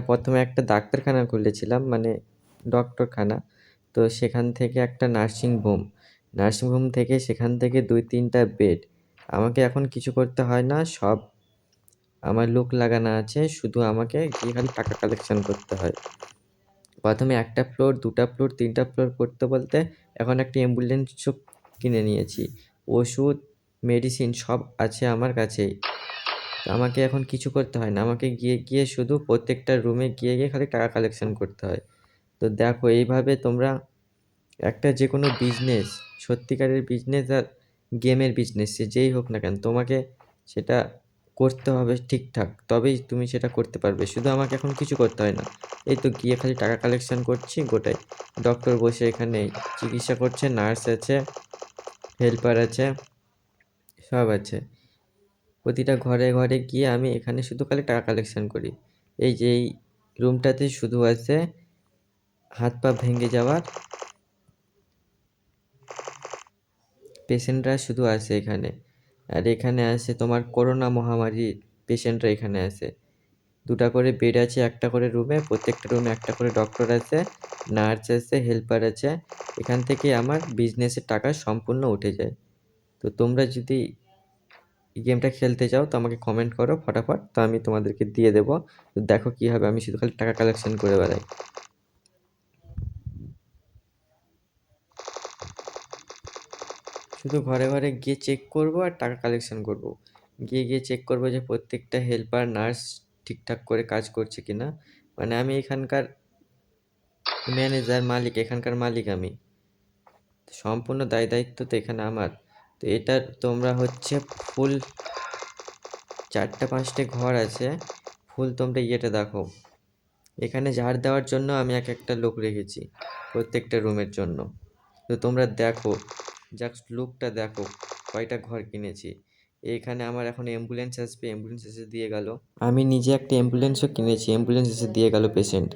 প্রথমে একটা ডাক্তারখানা খুলেছিলাম, মানে ডক্টরখানা। তো সেখান থেকে একটা নার্সিংহোম থেকে সেখান থেকে 2-3টা বেড। আমাকে এখন কিছু করতে হয় না, সব আমার লোক লাগানো আছে, শুধু আমাকে গিয়ে খালি টাকা কালেকশন করতে হয়। প্রথমে 1টা ফ্লোর, 2টা ফ্লোর, 3টা ফ্লোর করতে বলতে এখন একটা অ্যাম্বুলেন্সও কিনে নিয়েছি। ওষুধ, মেডিসিন সব আছে আমার কাছেই। তো আমাকে এখন কিছু করতে হয় না, আমাকে গিয়ে শুধু প্রত্যেকটা রুমে গিয়ে খালি টাকা কালেকশন করতে হয়। তো দেখো, এইভাবে তোমরা একটা যে কোনো বিজনেস, সত্যিকারের বিজনেস আর গেমের বিজনেস, সে যেই হোক না কেন, তোমাকে সেটা করতে হবে ঠিকঠাক, তবেই তুমি সেটা করতে পারবে। শুধু আমাকে এখন কিছু করতে হয় না, এই তো গিয়ে খালি টাকা কালেকশন করছি গোটাই। ডক্টর বসে এখানে চিকিৎসা করছে, নার্স আছে, হেল্পার আছে, সব আছে। প্রতিটা ঘরে ঘরে গিয়ে আমি এখানে শুধু খালি টাকা কালেকশন করি। এই যে এই রুমটাতে শুধু আছে হাত পা ভেঙে যাওয়ার পেশেন্টরা শুধু আসে এখানে। আর এখানে আসে তোমার করোনা মহামারীর পেশেন্টরা এখানে আসে। 2টা করে বেড আছে একটা করে রুমে, প্রত্যেকটা রুমে একটা করে ডক্টর আছে, নার্স আছে, হেল্পার আছে। এখান থেকে আমার বিজনেসের টাকা সম্পূর্ণ উঠে যায়। তো তোমরা যদি এই গেমটা খেলতে চাও তো আমাকে কমেন্ট করো ফটাফট, তো আমি তোমাদেরকে দিয়ে দেবো। তো দেখো কীভাবে আমি শুধু খালি টাকা কালেকশন করে বেড়াই। শুধু ঘরে ঘরে গিয়ে চেক করব আর টাকা কালেকশন করব। গিয়ে চেক করব যে প্রত্যেকটা হেল্পার, নার্স ঠিকঠাক করে কাজ করছে কিনা। মানে আমি এখানকার ম্যানেজার, মালিক, এখানকার মালিক আমি। সম্পূর্ণ দায়িত্ব তো এখানে আমার। তো এটা তোমরা হচ্ছে ফুল 4টা-5টে ঘর আছে, ফুল তোমরা ইয়েটা দেখো। এখানে ঝাড় দেওয়ার জন্য আমি একটা লোক রেখেছি প্রত্যেকটা রুমের জন্য। তো তোমরা দেখো, জাস্ট লুকটা দেখো, কয়টা ঘর কিনেছি। এখানে আমার এখন অ্যাম্বুলেন্স আসবে, অ্যাম্বুলেন্স এসে দিয়ে গেল। আমি নিজে একটা অ্যাম্বুলেন্সও কিনেছি, অ্যাম্বুলেন্স এসে দিয়ে গেল পেশেন্ট।